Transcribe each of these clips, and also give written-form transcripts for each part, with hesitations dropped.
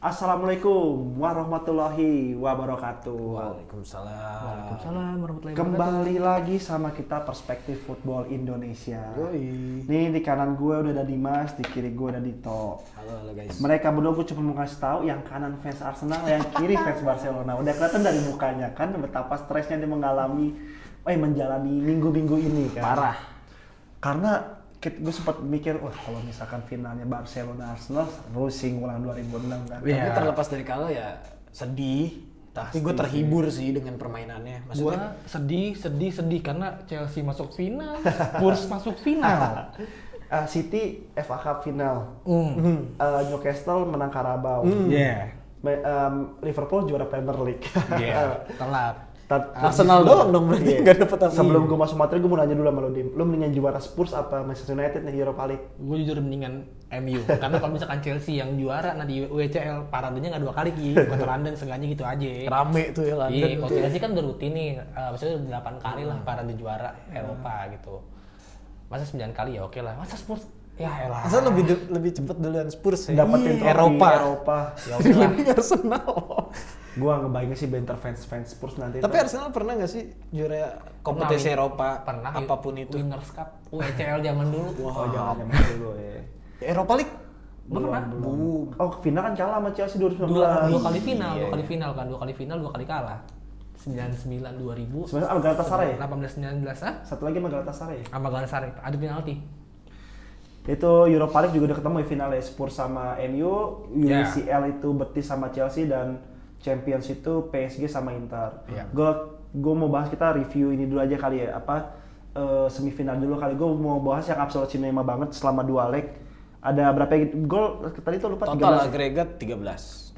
Assalamualaikum warahmatullahi wabarakatuh. Waalaikumsalam. Waalaikumsalam warahmatullahi Kembali lagi sama kita Perspektif Football Indonesia. Yoi. Nih di kanan gue udah ada Dimas, di kiri gue ada Dito. Halo guys. Mereka berdua gue cuma mau kasih tahu yang kanan fans Arsenal, yang kiri fans Barcelona. Udah kelihatan dari mukanya kan betapa stresnya dia menjalani minggu-minggu ini kan. Parah. Karena gue sempat mikir, wah kalau misalkan finalnya Barcelona Arsenal seru sih ngulang 2006 kan. Tapi terlepas dari kalah ya sedih. Tapi gue terhibur sih dengan permainannya. Gua sedih karena Chelsea masuk final, Spurs masuk final. City FA Cup final, Newcastle menang Carabao, Liverpool juara Premier League. Telat. Arsenal doang dong berarti nggak dapet apa. Sebelum gue masuk materi, gue mau nanya dulu sama lo, Dim. Lo mendingan juara Spurs apa Manchester United nih Europa League? Gue jujur mendingan MU. Karena kalau misalkan Chelsea yang juara nanti UCL paradenya nggak 2 kali Ki. Kota London seenggaknya gitu aja. Rame tuh ya London. Iya, kalau Chelsea kan udah rutin nih. Maksudnya udah 8 kali lah parade juara Eropa gitu. Masa 9 kali ya oke lah. Masa Spurs ya elah. Masa lebih cepet duluan Spurs ya? Dapetin trofi Eropa. Ya udah lah. Ini Arsenal. Gue ngebayangin sih banter fans Spurs nanti. Tapi Arsenal pernah nggak sih juara kompetisi Eropa? Pernah. Apapun itu. Winners Cup, UCL zaman dulu. Oh jangan dulu ya. Eropa League? Belum. Oh final kan kalah sama Chelsea 2019. Dua kali final, Iya, dua kali kalah. 99 2000. Sebenarnya sama Galatasaray ya? 18 19 ah? Satu lagi sama Galatasaray ya? Sama Galatasaray, adu penalti. Itu Europa League juga udah ketemu ya finalnya Spurs sama MU, UCL itu Betis sama Chelsea, dan Champions itu PSG sama Inter. Gue mau bahas, kita review ini dulu aja kali ya, semifinal dulu kali. Gue mau bahas yang absolute cinema banget selama 2 leg. Ada berapa gol tadi tuh lupa? Total agregat 13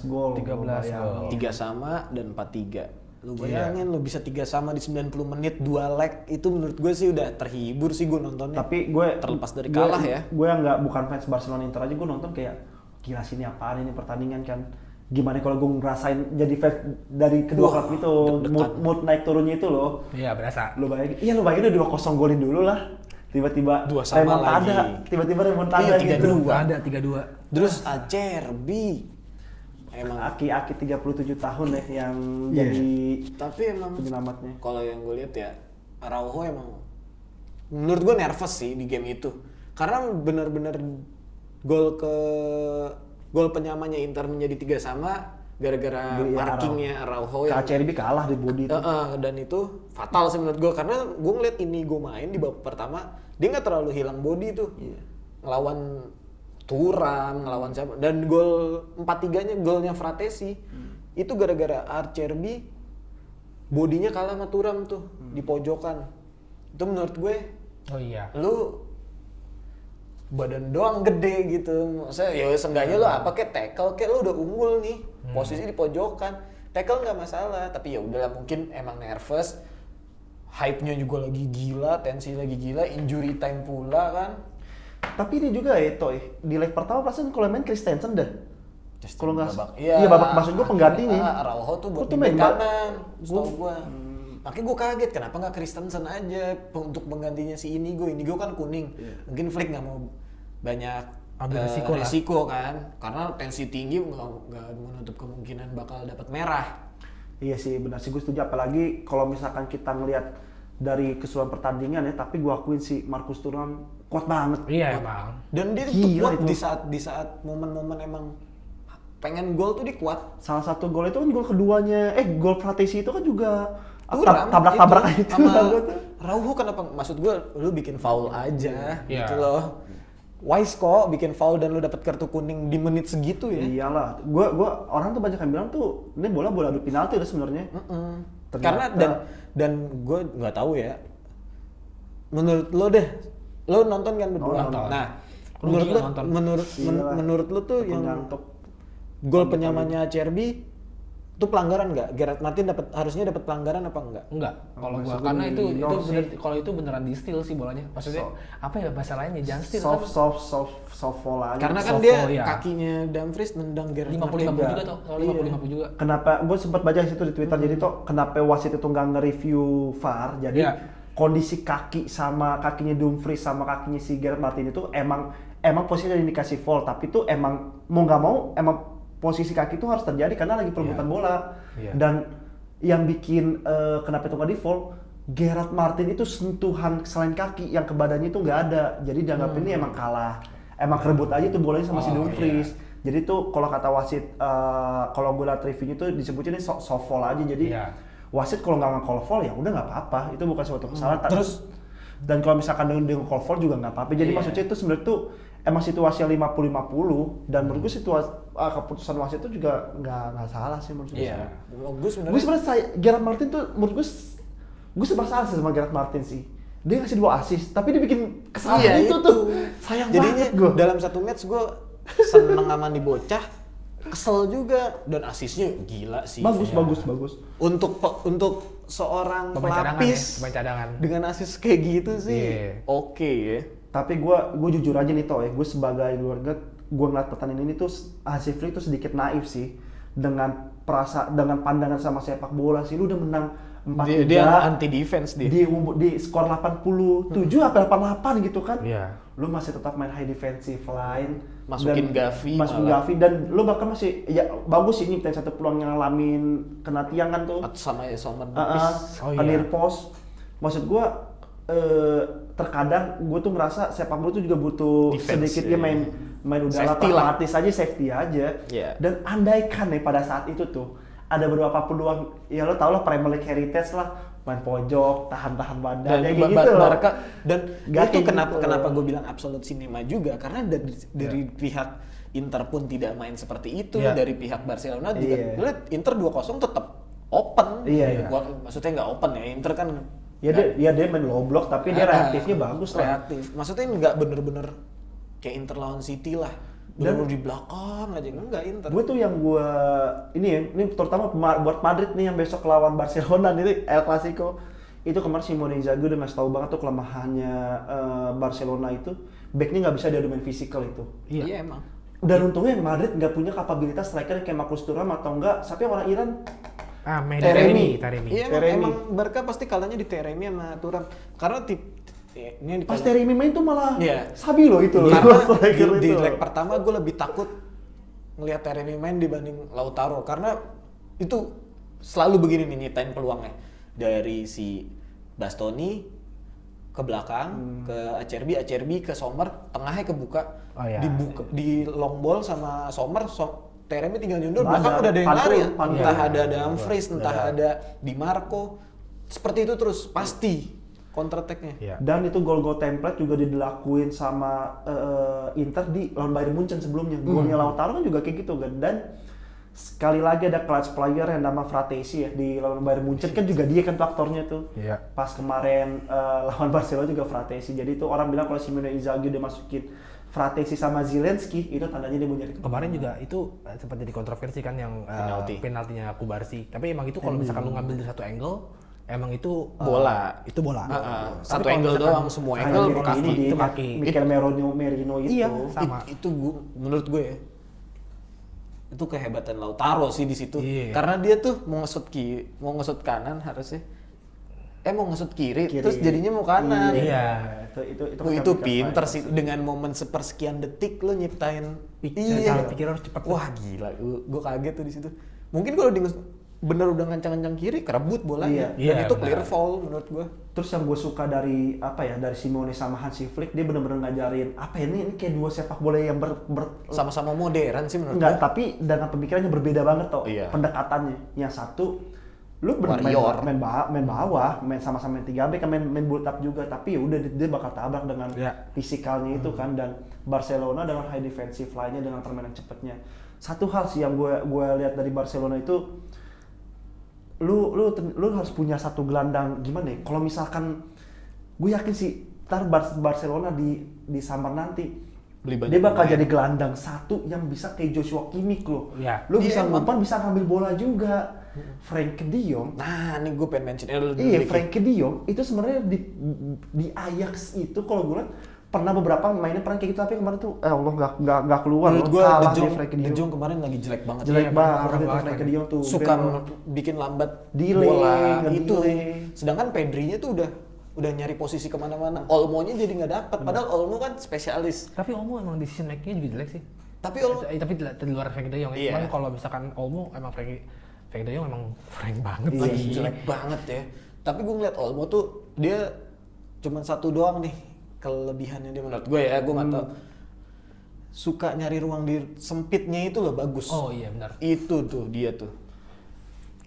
gol. 13 gol. 3 sama dan 4-3. Lu bayangin lu bisa 3 sama di 90 menit 2 leg, itu menurut gue sih udah terhibur sih gue nontonnya. Tapi gue terlepas dari kalah ya. Gue bukan fans Barcelona Inter aja, gue nonton kayak gila sih ini apaan ini pertandingan kan. Gimana kalau gue ngerasain jadi fans dari kedua klub itu, mood naik turunnya itu loh. Iya, berasa. Lu bayangin udah 2-0 golin dulu lah. Tiba-tiba 2 sama remontada, tiba-tiba remontada Iya, gitu. 3-2. Ada 3-2. Terus Acerbi emang Aki 37 tahun ya yang jadi tapi emang penyelamatnya. kalau yang gue lihat ya Araujo emang menurut gue nervous sih di game itu. Karena benar-benar gol penyamanya Inter menjadi 3 sama gara-gara markingnya Araujo yang Acerbi kalah di body itu. dan itu fatal sih menurut gue, karena gue ngeliat ini gue main di babak pertama dia nggak terlalu hilang body tuh. Ngelawan Thuram, ngelawan siapa, dan gol 4-3-nya golnya Fratesi itu gara-gara Acerbi bodinya kalah sama Thuram tuh di pojokan. Itu menurut gue, Oh iya. lu badan doang gede gitu, maksudnya ya seenggaknya lu apa kayak tackle kayak lu udah unggul nih, posisi di pojokan, tackle nggak masalah. Tapi ya udahlah, mungkin emang nervous, hype-nya juga lagi gila, tensi lagi gila, injury time pula kan. Tapi ini juga ya Toy, di leg pertama perasaan kalau main Christensen dah. Kalau nggak babak maksud gue penggantinya. Araujo tuh buat di main kanan, setahu gue. Makanya gue kaget kenapa nggak Christensen aja untuk penggantinya si Inigo kan kuning. Mungkin Flick nggak mau banyak ambil resiko kan, karena tensi tinggi nggak menutup kemungkinan bakal dapat merah. Iya sih, benar sih, gue setuju. Apalagi kalau misalkan kita ngelihat dari keseluruhan pertandingan ya, tapi gue akuin si Marcus Thuram kuat banget. Iya emang. Dan dia tuh kuat di saat momen-momen emang pengen gol tuh dia kuat. Salah satu gol itu kan gol keduanya, gol Fratesi itu kan juga tabrak-tabrakan itu. Araujo kenapa, maksud gue lu bikin foul aja gitu Yeah. loh. Wise kok bikin foul dan lu dapat kartu kuning di menit segitu ya. Iyalah, gua orang tuh banyak yang bilang tuh ini bola adu penalti udah sebenarnya. Karena dan gue nggak tahu ya. Menurut lo deh, lo nonton kan berdua. Nah, menurut lo tuh yang gol penyamanya Acerbi itu pelanggaran nggak? Gerard Martin harusnya dapat pelanggaran apa enggak? Enggak. Kalau gua karena itu bener, kalau itu beneran di steal sih bolanya. Maksudnya apa ya bahasa lainnya? Jangan steal. Soft fall aja. Karena kan dia kakinya Dumfries nendang Gerard Martin. 50-50 juga tuh. 50-50 juga. Kenapa? Gue sempat baca situ di Twitter. Jadi tuh kenapa wasit itu nggak nge-review VAR? Jadi kondisi kaki sama kakinya Dumfries sama kakinya si Gerard Martin itu emang posisinya indikasi fall, tapi itu emang mau nggak mau emang posisi kaki itu harus terjadi karena lagi perebutan bola. Iya. Dan yang bikin kenapa itu nggak default, Gerard Martin itu sentuhan selain kaki yang ke badannya itu nggak ada. Jadi dianggap ini emang kalah. Emang kerebut aja tuh bolanya sama si Dumfries. Jadi tuh kalau kata wasit, kalau gue liat reviewnya tuh disebutnya ini soft fall aja. Jadi wasit kalau nggak nge-call fall ya udah nggak apa-apa. Itu bukan suatu kesalahan. Terus dan kalau misalkan dia nge-call fall juga nggak apa-apa. Jadi maksudnya itu sebenarnya tuh emang situasi 50-50 dan menurut gue keputusan wasit itu juga nggak salah sih menurut gue. Iya. Gue sebenarnya Gerard Martin tuh menurut gue serba salah sih sama Gerard Martin sih. Dia ngasih 2 assist, tapi dia bikin kesalahan itu tuh. Sayang jadinya banget gue. dalam satu match gue seneng sama nih bocah, kesel juga dan asisnya gila sih. Bagus. Untuk seorang pelapis pemain cadangan dengan asis kayak gitu sih, oke ya. Tapi gue jujur aja nih Toh ya, gue sebagai keluarga, gue ngeliat pertandingan ini tuh Hansi Flick tuh sedikit naif sih dengan pandangan sama sepak bola sih. Lu udah menang 4-3, dia anti defense dia. Di skor 87 apa 88 gitu kan. Lu masih tetap main high defensive line, masukin Gavi dan lu bahkan masih ya bagus sih nyiptain satu peluang yang ngalamin kena tiang kan tuh. Sama Sommer near post. Maksud gua terkadang gue tuh ngerasa sepak bola tuh juga butuh defense, sedikit ya main udara pragmatis aja, safety aja. Dan andaikan nih pada saat itu tuh ada beberapa peluang, ya lo tau lah Premier League heritage lah, main pojok, tahan badan, dan kayak gitu loh. Dan itu kenapa gue bilang absolute cinema juga, karena dari pihak Inter pun tidak main seperti itu, dari pihak Barcelona juga, lihat Inter 2-0 tetap open. Maksudnya nggak open ya, Inter kan dia main low block tapi dia reaktifnya bagus lah. Maksudnya nggak bener-bener kayak Inter lawan City lah. Dan di belakang aja enggak Inter. Gue tuh yang ini terutama buat Madrid nih yang besok lawan Barcelona nih El Clasico. Itu kemarin Simone Inzaghi udah ngasih tahu banget tuh kelemahannya Barcelona itu backnya nggak bisa diadu main fisikal itu. Iya emang. Dan untungnya Madrid nggak punya kapabilitas striker kayak Marcus Thuram atau enggak siapa orang Iran? Taremi. Iya emang Barca pasti kalahnya di Taremi sama Thuram. Karena ini pas Taremi main tuh malah sabi loh itu. Karena di leg pertama gue lebih takut ngelihat Taremi main dibanding Lautaro karena itu selalu begini nih nyitain peluangnya dari si Bastoni ke belakang ke Acerbi ke Sommer, tengahnya kebuka, dibuka di long ball sama Sommer. Taremi tinggal nyundul, belakang udah ada yang lari, entah ada Dumfries, entah ada Di Marco, seperti itu terus pasti counter attack-nya. Dan itu gol-gol template juga dilakuin sama Inter di lawan Bayern Munchen sebelumnya. Golnya Lautaro kan juga kayak gitu kan. Dan sekali lagi ada clutch player yang nama Fratesi ya di lawan Bayern Munchen kan juga dia kan tuh aktornya tuh. Pas kemarin lawan Barcelona juga Fratesi. Jadi itu orang bilang kalau Simone Inzaghi udah masukin Fratesi sama Zelensky itu tandanya dia mau nyari. Kemarin juga itu sempat jadi kontroversi kan yang penaltinya Kubarsi. Tapi emang itu kalau misalkan lu ngambil dari satu angle emang itu bola. Satu angle doang, semua angle kaki. Mikel Merino itu. Iya, sama. Itu menurut gue ya. Itu kehebatan Lautaro sih di situ. Karena dia tuh mau ngesut kanan harusnya. Mau ngesut kiri, terus jadinya mau kanan. Itu pinter sih dengan momen sepersekian detik lo nyiptain. Pikir harus cepat. Wah gila, gue kaget tuh di situ. Mungkin kalau bener udah ngancang-ngancang kiri kerebut bolanya dan itu clear foul menurut gue. Terus yang gue suka dari dari Simone sama Hansi Flick, dia bener-bener ngajarin ini kayak dua sepak bola yang sama-sama modern sih menurut gue. Tapi dengan pemikirannya berbeda banget pendekatannya. Yang satu lu main bawah, main sama-sama main 3 back, main build up juga, tapi udah dia bakal tabrak dengan fisikalnya itu kan. Dan Barcelona dengan high defensive line-nya dengan permainan cepatnya. Satu hal sih yang gue lihat dari Barcelona itu, lu harus punya satu gelandang gimana ya? Kalau misalkan gue yakin sih ntar Barcelona di summer nanti dia bakal jadi gelandang satu yang bisa kayak Joshua Kimmich loh. Lu bisa ngumpan, bisa ngambil bola juga. Frenkie de Jong. Nah, ini gue pengen mention. Frenkie de Jong itu sebenarnya di Ajax itu kalau gue lihat pernah beberapa mainnya pernah kayak gitu, tapi kemarin tuh Allah nggak keluar. Menurut gue De Jong kemarin lagi jelek banget. Frenkie de Jong tuh suka bikin lambat bola itu. Sedangkan Pedri-nya tuh udah nyari posisi kemana-mana. Olmo-nya jadi nggak dapat. Padahal Olmo kan spesialis. Tapi Olmo emang decision making-nya juga jelek sih. Tapi di luar Frankie De Jong ya. Cuman kalau misalkan Olmo emang Frankie De Jong emang frank banget sih. Jelek banget ya. Tapi gue ngeliat Olmo tuh dia cuman satu doang nih kelebihannya dia menurut gue ya. Gue nggak tahu. Suka nyari ruang di sempitnya itu loh bagus. Oh iya benar. Itu tuh dia tuh.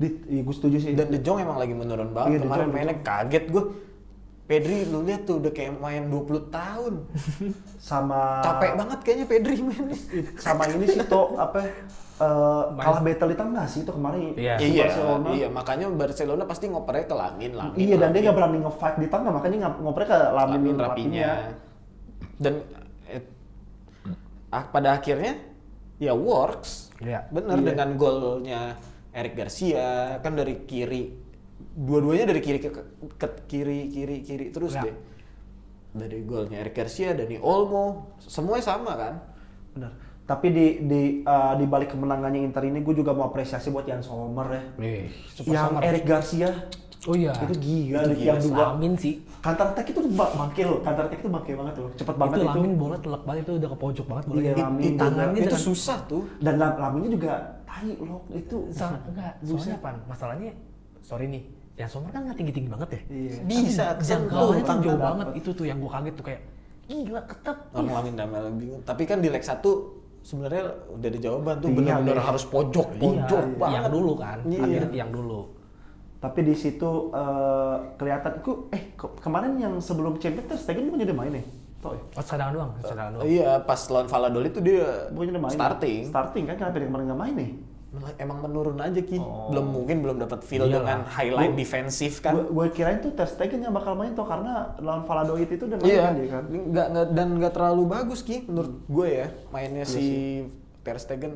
Iya, gue setuju sih. Dan De Jong emang lagi menurun banget. Kemarin mainnya kaget gue. Pedri lu lihat tuh udah kayak main 20 tahun. Sama capek banget kayaknya Pedri mainnya. Sama ini sih tuh kalah battle di tengah sih itu kemarin. Barcelona. Iya, makanya Barcelona pasti ngopernya ke Lamin. Iya, dan dia nggak berani nge-fight di tengah, makanya ngopernya ke Lamin Rapinya. Dan pada akhirnya ya works. Iya. Bener dengan golnya Eric Garcia kan dari kiri. Dua-duanya dari kiri ke kiri terus deh. Dari golnya Eric Garcia, dari Olmo, semuanya sama kan? Benar. Tapi di balik kemenangannya Inter ini gue juga mau apresiasi buat Jan Sommer ya. Yang Eric Garcia. Oh iya. Itu gila yang dua. Lamin sih. Counter attack itu bangke loh. Counter attack itu bangke banget loh. Cepet banget itu. Lamin bola telak banget itu udah ke pojok banget bola. Iya, Lamin tangannya itu susah tuh. Dan Laminnya juga tai loh itu. Enggak, soalnya apa? Masalahnya sorry nih. Yang Sommer kan nggak tinggi-tinggi banget ya? Iya. Bisa jangkauannya tuh jauh banget. Itu tuh yang gue kaget tuh kayak gila ketat. Orang Lamin Yamal bingung. Tapi kan di leg 1 sebenarnya udah ada jawaban tuh benar-benar harus pojok banget. Yang dulu kan. Akhirnya yang dulu. Tapi di situ kelihatan kemarin yang sebelum Champions Ter Stegen bukan jadi main ya? Tahu ya? Oh, cadangan doang. Iya, pas lawan Valladolid itu dia starting. Starting kan kenapa dia kemarin nggak main nih? Emang menurun aja Ki. Belum dapat feel dengan highline defensif kan. Gue kirain tuh Ter Stegen yang bakal main tuh karena lawan Valladolid itu udah main kan dia kan. Nggak terlalu bagus Ki menurut gue ya mainnya si Ter Stegen.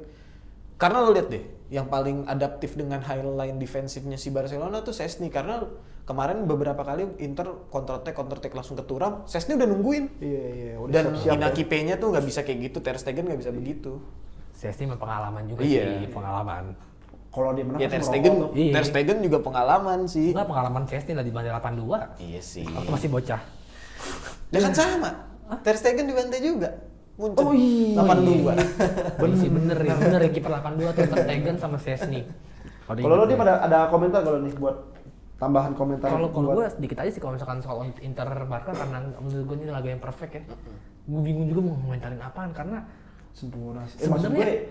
Karena lo lihat deh, yang paling adaptif dengan highline defensifnya si Barcelona tuh Szczęsny karena kemarin beberapa kali Inter counter attack langsung ke Thuram, Szczęsny udah nungguin. Iya, udah dan siap-siap. Inaki P-nya tuh nggak bisa kayak gitu, Ter Stegen nggak bisa begitu. Szczęsny mah pengalaman juga sih, pengalaman. Kalau dia menang ya Ter Stegen juga pengalaman sih. Enggak, pengalaman Szczęsny lah di bantai 82. Iya sih. Waktu masih bocah. Ya kan sama. Ter Stegen di bantai juga. Muncul. Oh iya. 82. Bener ya kiper 82 tuh Ter Stegen sama Szczęsny. Kalau lo dia ada komentar kalau nih buat tambahan komentar. Kalau gue sedikit aja sih kalau misalkan soal Inter Barca karena menurut gue ini laga yang perfect ya. Gue bingung juga mau komentarin apaan karena sempurna. Sebenarnya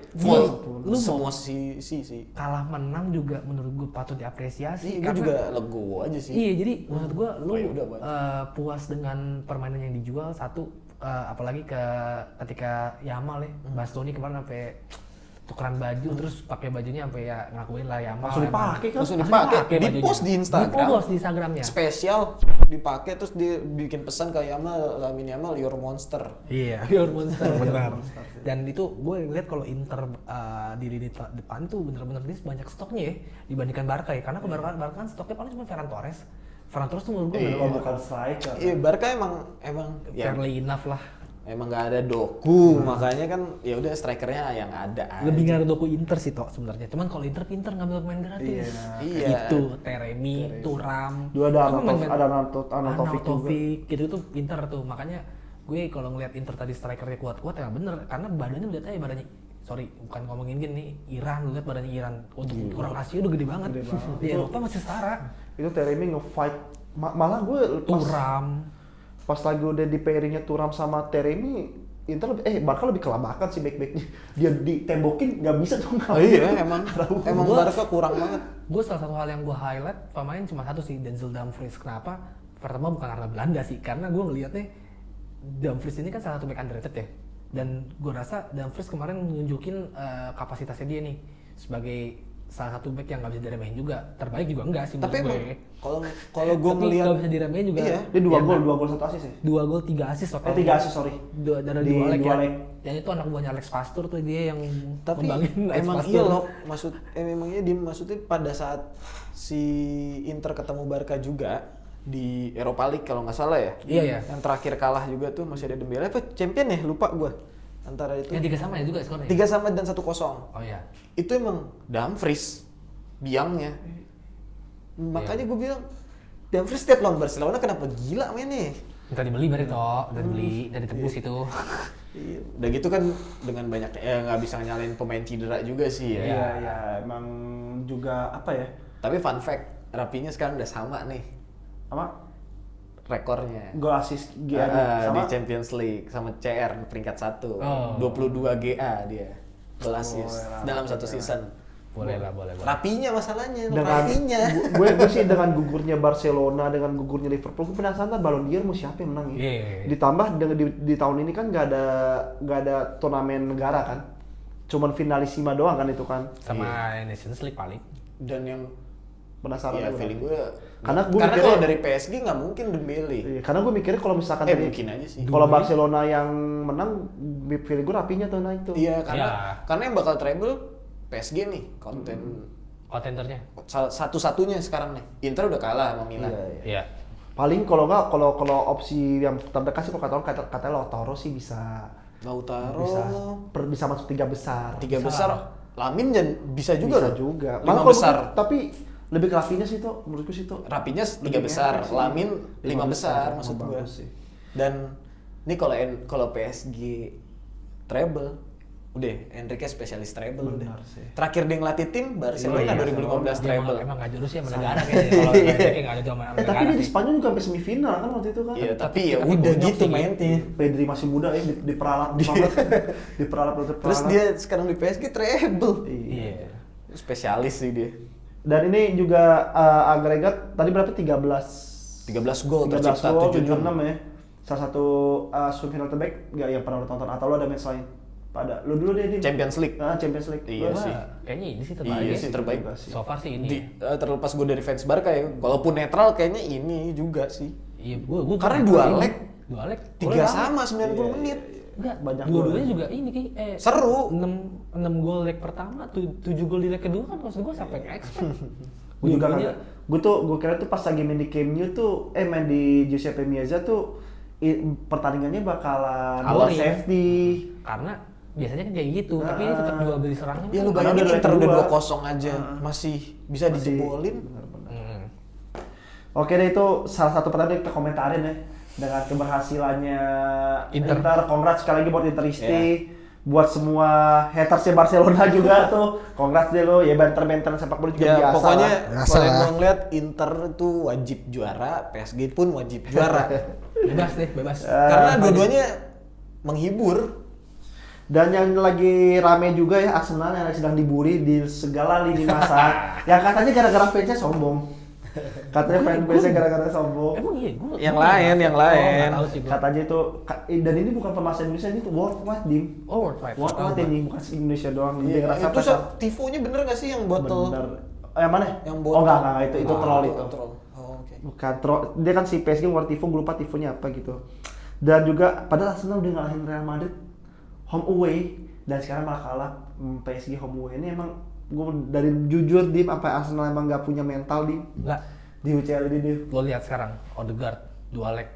lu semua sih kalah menang juga menurut gue patut diapresiasi. Gue juga legowo aja sih. Iya, jadi menurut gue lu puas dengan permainan yang dijual satu, apalagi ketika Yamal ya, Bastoni kemarin sampai tukeran baju terus pakai bajunya sampai ya ngakuin lah Yamal. Langsung dipakai kan? Langsung dipakai. Di post di Instagram. Di post di Instagramnya. Spesial dipakai terus dia bikin pesan ke Yamal, Lamine Yamal your monster. Iya, your monster benar. Dan itu gue ngeliat kalau Inter di depan tuh bener-bener dia banyak stoknya ya dibandingkan Barca ya. Karena ke Barca kan stoknya paling cuma Ferran Torres. Ferran Torres tuh menurut gue bukan striker. Iya, Barca emang fairly enough lah. Emang nggak ada Doku, makanya kan ya udah strikernya yang ada aja. Lebih nggak ada Doku Inter sih toh sebenarnya. Cuman kalau Inter pinter ngambil pemain gratis. Iya. Itu Teremi, Thuram. Dua ada Arnautovic gitu tuh pinter tuh. Makanya gue kalau ngeliat Inter tadi strikernya kuat-kuat ya bener. Karena badannya lihat aja badannya. Sorry, bukan ngomongin gini. Iran, lihat badannya Iran. Untuk ukuran Asia udah gede banget. Di Eropa masih setara. Itu Teremi nge-fight. Malah gue Thuram. Pas lagi udah di pairingnya Thuram sama Teremi, Inter Barca lebih kelabakan sih back-backnya. Dia ditembokin nggak bisa tuh. Oh iya, emang Barca kurang banget. Gue salah satu hal yang gue highlight pemain cuma satu sih, Denzel Dumfries. Kenapa? Pertama bukan karena Belanda sih, karena gue ngelihatnya Dumfries ini kan salah satu back underrated ya. Dan gue rasa Dumfries kemarin nunjukin kapasitasnya dia nih sebagai salah satu back yang nggak bisa diremehin juga. Terbaik juga enggak sih menurut gue. Kalau gue ngelihat nggak bisa diremehin juga. Iya. Dia 2 gol 1 assist ya. 2 gol 3 assist total. 3 assist sorry. Dari dua leg. Dan itu anak buahnya Alex Pastur tuh dia yang ngembangin Alex Pastur. Iya loh, emangnya dia maksudnya pada saat si Inter ketemu Barca juga di Europa League kalau nggak salah ya. Iya. Yang terakhir kalah juga tuh masih ada Dembele apa champion ya, lupa gue. Antara itu. Yang 3-3 ya juga skornya. 3-3 dan 1-0. Oh iya. Itu emang Dumfries biangnya. Makanya gue bilang Dumfries setiap lawan Barcelona kenapa gila mainnya? Minta dibeli berarti toh, udah dibeli, udah ditebus itu. Iya. Udah gitu kan dengan banyaknya nggak bisa nyalain pemain cedera juga sih ya. Iya, emang juga apa ya? Tapi fun fact, Rapinya sekarang udah sama nih Apa? rekornya. Gol assist GA Di Champions League sama CR peringkat 1. 22 GA dia. Gol assist dalam satu season. Boleh lah. Rapinya masalahnya, dengan Rapinya. gue sih dengan gugurnya Barcelona, dengan gugurnya Liverpool, gue penasaran Ballon d'Or mau siapa yang menang ya? Ditambah di tahun ini kan nggak ada turnamen negara kan, cuman finalisima doang kan itu kan. Sama Nations League paling. Dan yang Penasaran ya gue. feeling gue Karena kalau dari PSG nggak mungkin Dembele. Iya, karena gue mikirnya kalau misalkan tadi Mungkin aja sih. kalau Barcelona yang menang, feeling gue Rapinya tuh naik tuh. Iya, karena yang bakal treble PSG nih, Kontenternya. Satu-satunya sekarang nih. Inter udah kalah sama Milan. Iya. Paling kalau nggak kalau opsi yang terdekat sih kalau katanya Lautaro sih bisa masuk 3 besar. 3 besar. Lamin bisa juga Bisa loh. juga. 5 Malah besar. Tapi lebih ke Rapinya sih tuh, menurutku sih tuh. Rapinya 3 besar, Lamin 5 besar maksud gue. Dan ini kalau PSG treble, udah Enrique spesialis treble udah. Terakhir dia ngelatih tim Barcelona 2015 treble. Emang nggak jurus ya sama negara kayaknya. Kalau kayak nggak ada sama negara. Tapi dia di Spanyol juga sampai semifinal kan waktu itu kan. Iya, tapi ya udah gitu mainnya. Pedri masih muda ya, diperalat diperalat. Terus dia sekarang di PSG treble. Iya. Spesialis sih dia. Dan ini juga agregat tadi berapa? 13 gol tercipta 76 76 ya. Salah satu semifinal terbaik nggak yang pernah lo tonton, atau lo ada match lain? Pada lo dulu deh di Champions League. Champions League. Iya sih. Kayaknya ini sih terbaik. Iya ya. sih terbaik. So far sih ini. Terlepas gue dari fans Barca ya, walaupun netral kayaknya ini juga sih. Iya, gua Karena dua leg 3 sama 90 menit. Enggak, Banyak dua-duanya gol. juga ini Seru. 6 gol leg pertama, 7 gol di leg kedua kan maksud gua sampai nge-expect. Gue juga kagak. Gue kira tuh pas lagi main di Camp Nou tuh, main di Giuseppe Meazza tuh pertandingannya bakalan Alur bola ya. safety. Karena biasanya kan kayak gitu, tapi ini tetap jual beli serangan. Ya lu Karena bayangin udah Inter udah kedua. 2-0 aja masih bisa dijebolin. Oke deh, itu salah satu pertandingan kita komentarin ya dengan keberhasilannya Inter. Congrats sekali lagi buat Interisti. Buat semua hatersnya Barcelona juga tuh, congrats deh lo, ya banter-banter sepak bola juga Ya biasa pokoknya lah. kalau yang gue ngeliat Inter itu wajib juara, PSG pun wajib juara. Bebas. Karena dua-duanya menghibur. Dan yang lagi rame juga ya Arsenal yang sedang dibully di segala lini masa. Yang katanya gara-gara fansnya sombong. Katanya fanbase-nya gara-gara sombong. Emang iya, gua Yang lain. nggak tahu sih gua. Katanya itu, dan ini bukan pemain Indonesia, ini tuh worldwide, Dim. Oh, worldwide. Worldwide ini, bukan Indonesia doang. Dia Iya, ngerasa itu tifonya bener gak sih yang botol? bener. Yang mana? Yang Oh botol. enggak, itu troll itu. Troll. Oh, oke. Bukan troll. Dia kan si PSG ngeluarin tifo, gue lupa tifonya apa gitu. Dan juga padahal Arsenal udah ngalahin Real Madrid home away, dan sekarang malah kalah PSG home away. Ini emang gue dari jujur Dim, apa Arsenal emang nggak punya mental Dim Enggak. di UCL ini Dim. Lo lihat sekarang Odegaard 2 leg.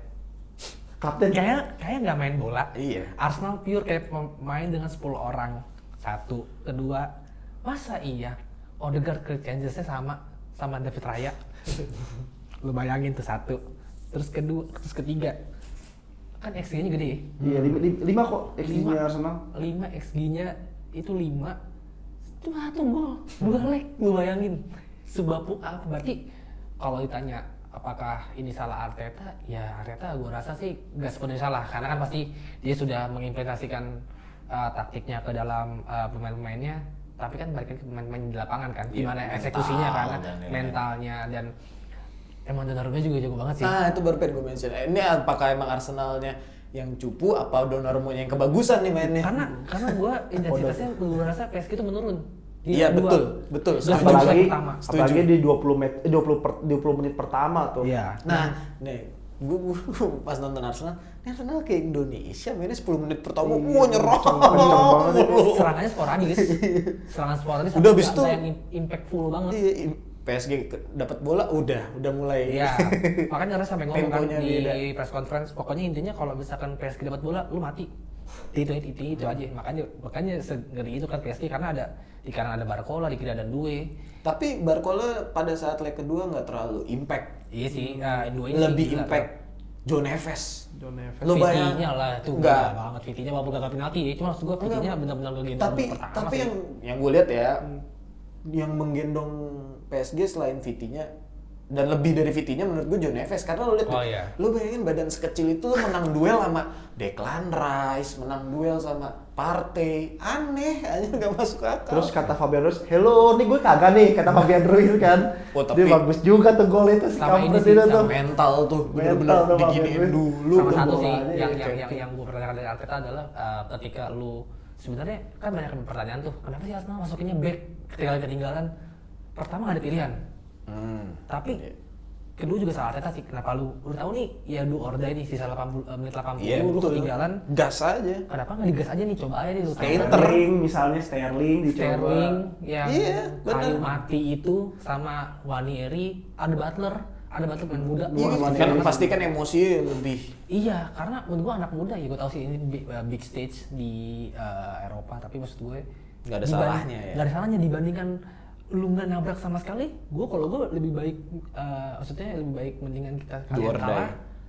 Kapten. Kayak nggak main bola. Iya. Arsenal pure kayak main dengan 10 orang. Satu, kedua, masa iya Odegaard ke changesnya sama David Raya. Lu bayangin tuh satu. Terus kedua, terus ketiga. Kan XG-nya gede. Iya, 5 kok XG-nya Arsenal. 5 XG-nya itu 5. Cuma 1 gol, 2 leg. Lu bayangin. Sebab apa? Berarti kalau ditanya apakah ini salah Arteta, ya Arteta gue rasa sih gak sepenuhnya salah, karena kan pasti dia sudah mengimplementasikan taktiknya ke dalam pemain-pemainnya, tapi kan balik ke pemain-pemain di lapangan kan, gimana eksekusinya karena mentalnya, dan emang Donnarumma juga jago banget sih. Nah itu baru pengen gue mention. Ini apakah emang Arsenalnya yang cupu, apa Donnarumma yang kebagusan nih mainnya? Karena gue intensitasnya gue rasa PSG itu menurun. Iya betul. Apalagi di 20 menit pertama tuh. Iya. Nah, nih gue pas nonton Arsenal, ini Arsenal kayak Indonesia mainnya 10 menit pertama, wah nyerang. Serangannya sporadis. Udah abis itu yang impactful banget. Iya, PSG dapat bola udah mulai. Iya. Makanya Res sampai ngomong kan Temponya di beda. press conference, pokoknya intinya kalau misalkan PSG dapat bola, lu mati. Itu aja. Makanya segeri itu kan PSG karena ada Barcola, di kiri ada Doué. Tapi Barcola pada saat leg kedua nggak terlalu impact. Iya sih, Doué Lebih sih, impact Joe Neves. Lo Vitinya lah itu enggak banget Vitinya walaupun gagal penalti ya. Cuma maksud gue Vitinya benar-benar ngegendong pertama. Tapi yang gue lihat ya, yang menggendong PSG selain Vitinya dan lebih dari Vitinya menurut gue Joe Neves, karena lo lihat lo bayangin badan sekecil itu lo menang duel sama Declan Rice, menang duel sama Partey, aneh aja nggak masuk akal. Terus kata Fabian Ruiz, hello nih gue kagak nih, kata Fabian Ruiz kan. Tapi dia bagus juga tuh gol itu si kampret itu tuh. Mental tuh bener-bener diginiin dulu. Sama satu sih yang gue pertanyakan dari Arteta adalah ketika lu sebenarnya kan banyak pertanyaan tuh, kenapa sih Arsenal masukinnya back ketika ketinggalan? Pertama gak ada pilihan. Tapi kedua juga salah Arteta sih, kenapa lu tahu nih ya du or die nih sisa 80 menit 80 lu ketinggalan gas aja. Kenapa nggak digas aja nih, coba aja nih lu Sterling misalnya Sterling yang kayu mati itu sama Wanieri, ada Butler main muda. Kan pasti kan emosi lebih. Iya, karena menurut gua anak muda ya, gua tahu sih ini big stage di Eropa, tapi maksud gue nggak ada salahnya ya. Nggak ada salahnya dibandingkan lu nggak nabrak sama sekali. Kalau gue lebih baik, maksudnya lebih baik mendingan kita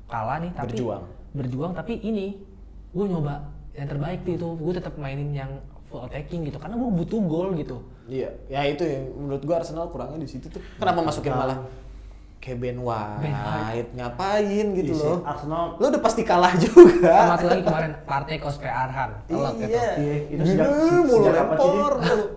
kalah nih, tapi berjuang tapi ini gue nyoba yang terbaik itu, gue tetap mainin yang full attacking gitu, karena gue butuh gol gitu. Iya, ya itu yang menurut gue Arsenal kurangnya di situ tuh. Kenapa masukin malah kayak Ben White ngapain gitu loh. Arsenal lo udah pasti kalah juga. Sama satu lagi kemarin Partey Kospe Arhan. Iya. Itu sejak apa sih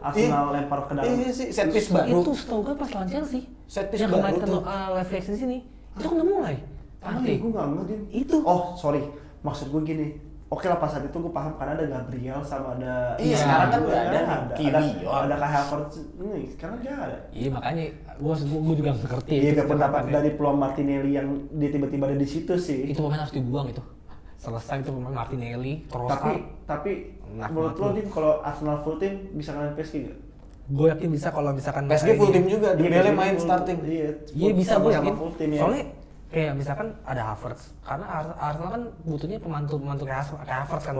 Arsenal lempar ke dalam. Iya sih, set piece baru. Itu setahu gue pas lawan Chelsea. Set piece yang baru kemarin tuh. Live reaction di sini. Itu kan udah mulai. Partey. Gue nggak ngerti. Itu. Oh sorry, maksud gue gini. Oke lah pas saat itu gue paham karena ada Gabriel sama ada. Iya sekarang kan nggak ada Kiwi. Ada Kai Havertz ini sekarang nggak ada. Iya makanya gue juga ngerti. Iya pendapat dari peluang Martinelli yang dia tiba-tiba ada di situ sih. Itu pemain harus dibuang itu. Selesai itu pemain Martinelli, Trossard. Tapi menurut lo Dim kalau Arsenal full team bisa ngalahin PSG nggak? Gue yakin bisa kalau misalkan PSG full team juga, Dembele main starting. Iya bisa gue yakin. Ya. Soalnya kayak misalkan ada Havertz, karena Arsenal kan butuhnya pembantu kayak Havertz kan.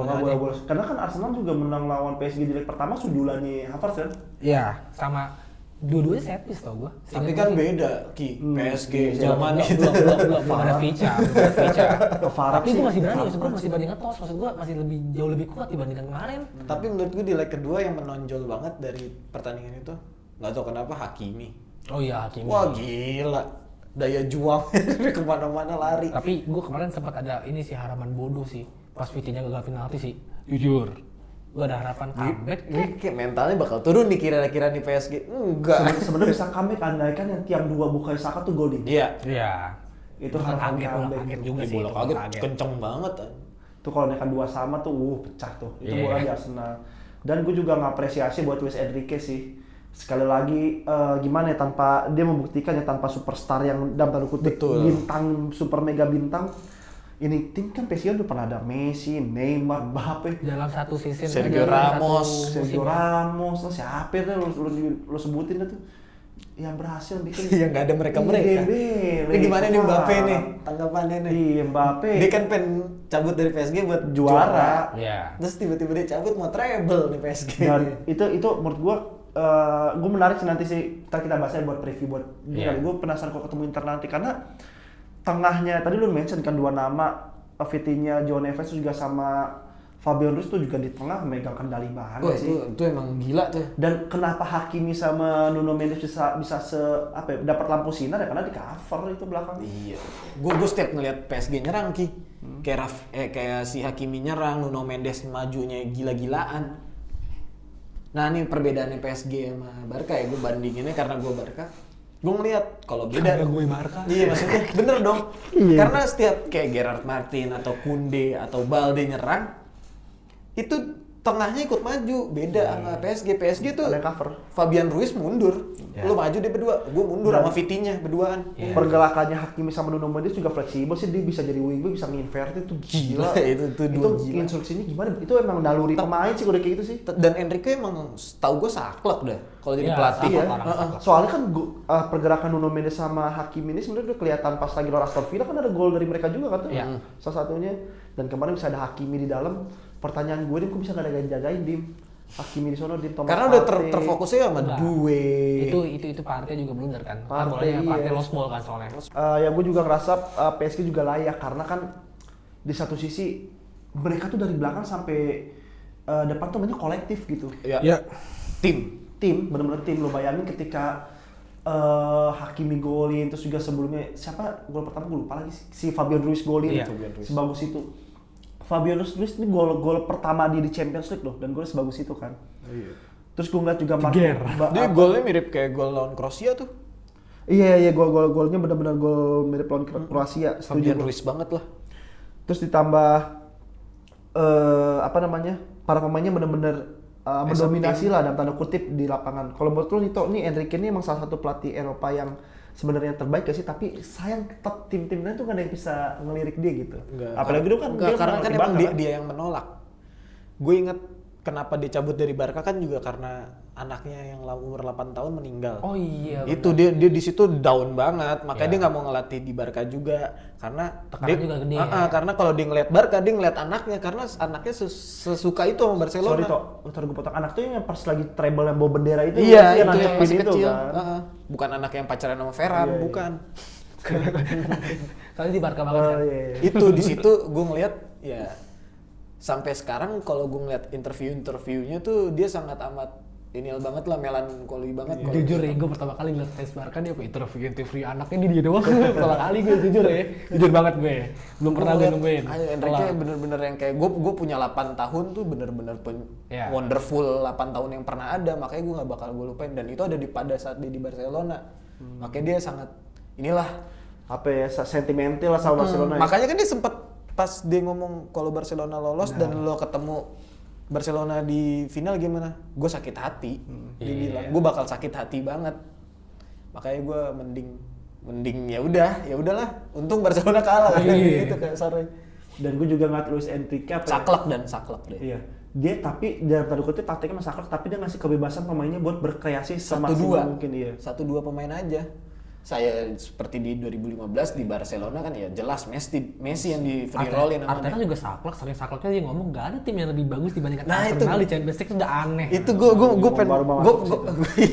Karena kan Arsenal juga menang lawan PSG di leg pertama sundulannya Havertz kan? Iya, sama dua-duanya set piece tau gue. Tapi kan beda PSG zaman itu. Belum ada Vica. Tapi gue masih berani, maksud gue masih banding ngetos, maksud gue masih jauh lebih kuat dibandingkan kemarin. Tapi menurut gue di leg kedua yang menonjol banget dari pertandingan itu, nggak tahu kenapa Hakimi. Oh iya Hakimi. Wah gila, daya juang kemana-mana lari. Tapi gue kemarin sempat ada ini sih harapan bodoh sih, pas Vitinya gagal penalti sih, jujur. Gue ada harapan comeback. Kayak mentalnya bakal turun nih kira-kira di PSG. Enggak. Sebenarnya bisa comeback andaikan yang tiang 2 Bukayo Saka tuh gol di. Iya. Itu harapan kaget juga sih. Bola kaget kenceng banget. Tuh kalau naikkan 2 sama tuh pecah tuh. Itu bola di Arsenal. Dan gue juga ngapresiasi buat Luis Enrique sih. Sekali lagi gimana ya, tanpa dia membuktikan ya tanpa superstar yang dalam tanda kutip bintang super mega bintang. Ini tim kan PSG udah pernah ada Messi, Neymar, Mbappe dalam satu season. Sergio Ramos, siapa itu lu sebutin itu yang berhasil bikin yang nggak ada mereka. Ini gimana nih Mbappe nih tanggapannya nih? Iya Mbappe. Dia kan cabut dari PSG buat juara. Iya. Terus tiba-tiba dia cabut mau treble nih PSG. Dan itu menurut gua gue menarik sih nanti sih kita bahasnya buat preview buat gue penasaran kalau ketemu Inter nanti karena tengahnya tadi lu mention kan 2 nama Vitinha, Joe Neves juga sama Fabian Ruiz tuh juga di tengah megang kendali banget sih. Itu emang gila tuh. Dan kenapa Hakimi sama Nuno Mendes bisa dapat lampu sinar ya karena di cover itu belakang. Iya. Gue setiap ngeliat PSG nyerang Ki. Kayak si Hakimi nyerang, Nuno Mendes majunya gila-gilaan. Nah ini perbedaannya PSG sama Barca ya, gue bandinginnya karena gue Barca. Gue ngeliat kalau beda. Karena gue Barca. Iya maksudnya bener dong. Karena setiap kayak Gerard Martin atau Koundé atau Balde nyerang, itu tengahnya ikut maju. Beda sama PSG tuh ada cover. Fabian Ruiz mundur. Lu maju dia berdua, gue mundur sama Vitinha berduaan. Pergerakannya Hakimi sama Nuno Mendes juga fleksibel sih, dia bisa jadi wingback, bisa nginvert itu gila. itu gila. Instruksinya gimana? Itu emang naluri pemain sih udah kayak gitu sih. Dan Enrique emang tahu gue saklek dah kalau jadi pelatih ya. Soalnya kan pergerakan Nuno Mendes sama Hakimi ini sebenarnya udah kelihatan pas lagi lawan Aston Villa kan ada gol dari mereka juga kan tuh. Salah satunya. Dan kemarin bisa ada Hakimi di dalam. Pertanyaan gue, Dim, kok bisa nggak ada yang jagain, Dim? Hakimi di sono di Thomas Karena udah Partey. terfokusnya sama Enggak. Due. Itu Partey juga blunder kan. Partey, Partey iya. lost ball kan soalnya. Ya gue juga ngerasa PSG juga layak karena kan di satu sisi mereka tuh dari belakang sampai depan tuh mainnya kolektif gitu. Ya. Tim. Bener-bener tim. Lo bayangin ketika Hakimi golin, terus juga sebelumnya siapa gol pertama gue lupa lagi, si Fabian Ruiz golin, Iya. sebagus itu. Fabian Ruiz ini gol pertama di Champions League loh, dan golnya sebagus itu kan. Iya. Terus gue ngeliat juga Geger. Dia golnya mirip kayak gol lawan Kroasia tuh. Iya golnya benar-benar gol mirip lawan Kroasia. Fabian Setuju. Ruiz banget lah. Terus ditambah para pemainnya benar-benar mendominasi lah dalam tanda kutip di lapangan. Kalau menurut lo nih Enrique ini emang salah satu pelatih Eropa yang sebenarnya terbaik gak sih? Tapi sayang tetap tim-timnya tuh gak ada yang bisa ngelirik dia gitu. Apalagi dulu kan Enggak, dia karena kan melatih emang Barca, kan? dia yang menolak. Gue inget kenapa dia cabut dari Barca kan juga karena anaknya yang umur 8 tahun meninggal. Oh iya. Itu dia di situ down banget, makanya Ya. dia nggak mau ngelatih di Barca juga karena Tekanan juga gede ya. karena kalau dia ngeliat Barca dia ngeliat anaknya karena anaknya sesuka itu sama Barcelona. Sorry Tok, gue potong anak tuh yang pas lagi treble yang bawa bendera itu. Iya, yang itu yang nancepin masih itu kecil. kan. Bukan anak yang pacaran sama Ferran, Iya, iya. bukan. Soalnya di Barca banget kan. Iya. Itu di situ gue ngeliat ya sampai sekarang kalau gue ngeliat interviewnya tuh dia sangat amat inial banget lah, melankoli banget. kalau Jujur ya, gue pertama kali ngeliat fans Barca dia interview anaknya dia doang. Pertama kali gue jujur ya, jujur banget gue. Belum pernah gue nungguin. Enrique bener-bener yang kayak gue punya 8 tahun tuh bener-bener Ya. wonderful 8 tahun yang pernah ada, makanya gue nggak bakal gue lupain, dan itu ada pada saat dia di Barcelona. Makanya dia sangat inilah. Apa ya, sentimental lah sama Barcelona. Ya. Makanya kan dia sempet pas dia ngomong kalau Barcelona lolos dan lo ketemu Barcelona di final gimana? Gue sakit hati. Dia Iya. bilang, gue bakal sakit hati banget. Makanya gue mending ya udahlah. Untung Barcelona kalah kan Iya. gitu kayak sorry. Dan gue juga ngeliat Luis Enrique apa ya? Saklek deh. Iya. Dia tapi dalam tanda kutip taktiknya masaklek, tapi dia ngasih kebebasan pemainnya buat berkreasi semaksimal mungkin. Iya. 1-2 pemain aja. Saya seperti di 2015 di Barcelona kan ya jelas Messi yang di free roll yang Arteta namanya. juga saklek, sering sakleknya dia ngomong gak ada tim yang lebih bagus dibandingkan Nah, Arsenal itu. di Champions League, itu udah aneh. Itu gue pengen Baru mau masuk situ.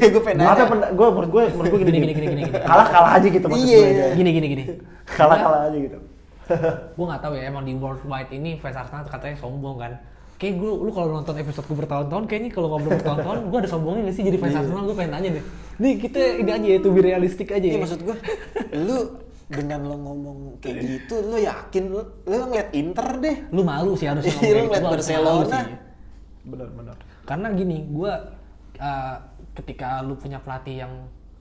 gue pengen nanya. Menurut gue Gini. kalah aja gitu maksud Iya. gue. Gini. Kalah aja gitu. Gue nggak tahu ya, emang di worldwide ini fans Arsenal katanya sombong kan. Kayak lu kalau nonton episode gue bertahun-tahun, kayak ini kalau ngobrol bertahun-tahun, gue ada sombongnya nggak sih jadi fans Arsenal? Gue pengen nanya deh. Nih kita ini aja ya, to be realistic aja Iya ya. maksud gue, lu dengan lo ngomong kayak gitu, lu yakin lu ngeliat Inter deh. Lu malu sih harusnya Iya, lu gitu. ngeliat Lu harus Barcelona. malu sih. Benar. Karena gini, gue ketika lu punya pelatih yang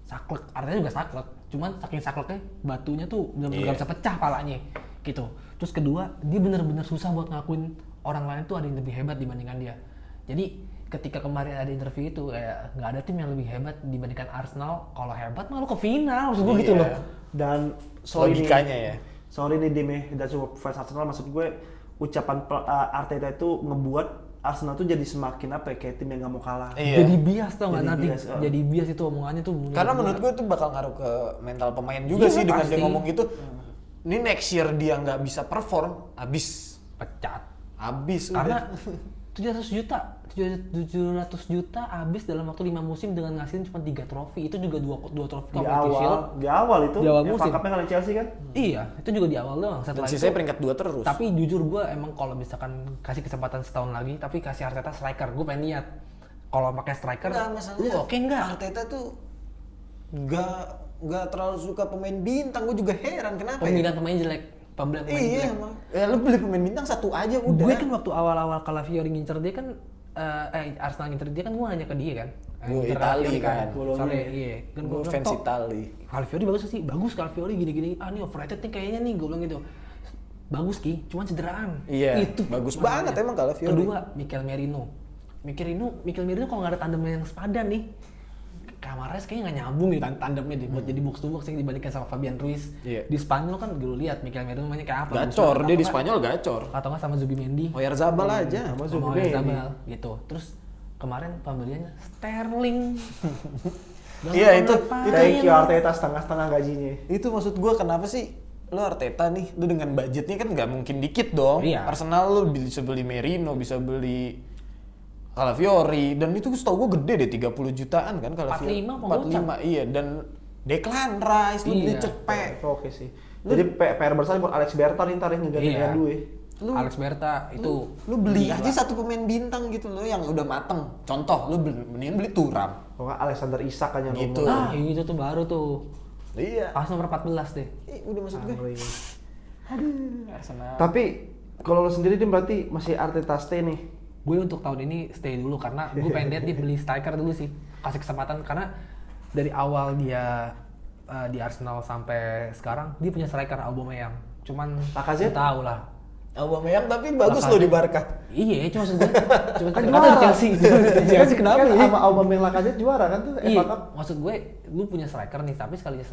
saklek, artinya juga saklek, cuman saking sakleknya batunya tuh benar-benar Iya. bisa pecah palanya gitu. Terus kedua, dia benar-benar susah buat ngakuin orang lain tuh ada yang lebih hebat dibandingkan dia. Jadi ketika kemarin ada interview itu kayak nggak ada tim yang lebih hebat dibandingkan Arsenal. Kalau hebat mah lu ke final, maksud gue gitu Iya. loh. Dan sorry Logikanya nih, ya. Sorry nih Dime, dan cuma fans Arsenal, maksud gue ucapan Arteta itu ngebuat Arsenal tuh jadi semakin apa ya, kayak tim yang gak mau kalah. Iya. Jadi bias tau nggak Jadi nanti? bias, Jadi bias itu omongannya tuh. Karena menurut gue itu bakal ngaruh ke mental pemain juga Iya, sih dengan pasti. dia ngomong gitu. Ini next year dia nggak bisa perform, habis pecat. udah. Karena 700 juta habis dalam waktu 5 musim dengan ngasihin cuma 3 trofi. Itu juga dua trofi Di Community Shield. awal itu Di awal yang musim. fuck up-nya ngalahin Chelsea kan. Iya, itu juga di awal doang. Dan Setelah itu, sisanya peringkat 2 terus. tapi jujur gue emang kalau misalkan kasih kesempatan setahun lagi, tapi kasih Arteta striker, gue pengen lihat kalau pakai striker, Nggak, lu masalahnya oke nggak? Arteta tuh nggak terlalu suka pemain bintang. Gue juga heran kenapa Pemilihan pemain jelek, pembelian pemain Iya jelek. emang. Ya lu beli pemain bintang satu aja udah. Gue kan waktu awal-awal Calafiori ngincer dia kan, Arsenal ngincer dia kan, gue nanya ke dia kan. Gue Ngincer Itali Calafiori kan. Soalnya iya. Kan Gue bilang, fans "Tok, Itali. Calafiori bagus sih, bagus Calafiori gini-gini. Ah ini overrated nih kayaknya nih, gue bilang gitu. Bagus Ki, cuman cederaan. Iya, Itu bagus masalahnya. banget emang Calafiori. Kedua, Mikel Merino kalau nggak ada tandem yang sepadan nih, Camarades kayaknya nggak nyambung nih tandemnya nih buat jadi box to box yang dibandingkan sama Fabian Ruiz. Iya. Di Spanyol kan gue lihat Mikel Merino mainnya kayak apa? Gacor, dia di Atau nggak- Spanyol gacor. Atau nggak sama Zubimendi. Oyarzabal aja. Sama Sama Zubimendi. Oyarzabal gitu. Terus kemarin pembeliannya Sterling. Iya, itu Thank you Arteta, setengah-setengah gajinya. Itu maksud gue kenapa sih lo Arteta nih, lo dengan budgetnya kan nggak mungkin dikit dong. Iya. Arsenal lo bisa beli Merino, bisa beli Calafiori, dan itu setahu gue gede deh 30 jutaan kan Calafiori. 45 iya, dan Declan Rice lu beli Iya. cepet. Oke sih. Jadi PR besar buat Alex Berta nih ntar yang ngeganti Iya. Gue. Alex Berta itu Lu beli aja satu pemain bintang gitu loh yang udah mateng. Contoh, lu mending beli Thuram. Kalau nggak Alexander Isak kan yang Gitu. ngomong. itu tuh baru tuh. Iya. Pas nomor 14 deh. Udah maksud gue. Ngeri. Arsenal. Tapi kalau lo sendiri dia berarti masih Arteta stay nih. Gue untuk tahun ini stay dulu karena gue pengen lihat dia beli striker dulu sih, kasih kesempatan karena dari awal dia di Arsenal sampai sekarang dia punya striker Aubameyang, cuman Lacazette? tahu lah. Aubameyang tapi bagus loh di Barca. Iya, cuma maksud gue, cuma Kan kan juara. Chelsea, Chelsea kenapa Kan ya? sama Aubameyang Lacazette juara kan tuh Iya, FA Cup. maksud gue, lu punya striker nih, tapi sekalinya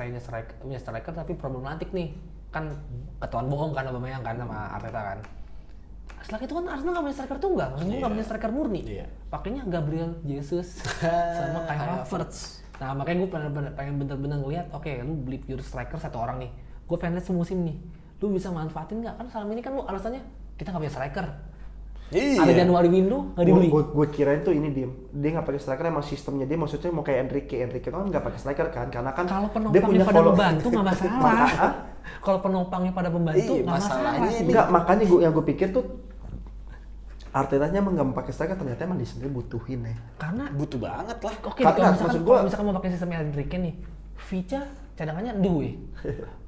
punya striker tapi problematik nih, kan ketahuan bohong kan Aubameyang kan sama Arteta kan. Setelah itu kan Arsenal nggak punya striker tunggal, maksud gue nggak punya striker murni. Iya. Pakainya Gabriel Jesus sama Kai Havertz. Nah makanya gue pengen bener-bener ngeliat, oke, lu beli pure striker satu orang nih, gue pengen lihat semusim nih, lu bisa manfaatin nggak? Kan selama ini kan lu alasannya kita nggak punya striker. Iya. Ada Januari window nggak dibeli. Gue kirain tuh ini dia nggak pakai striker, emang sistemnya dia maksudnya mau kayak Enrique kan nggak pakai striker kan, karena kan Kalau dia penopangnya punya pada membantu nggak masalah. Kalau penopangnya pada membantu Iya, nggak masalah masalahnya sih. ini- Enggak, makanya yang gue pikir tuh Artetanya emang nggak mau pakai striker, ternyata emang di sini butuhin ya. Karena Butuh banget lah. oke, Karena kalau misalkan, maksud gua- kalau misalkan mau pakai sistem Enrique nih, Vica cadangannya Due,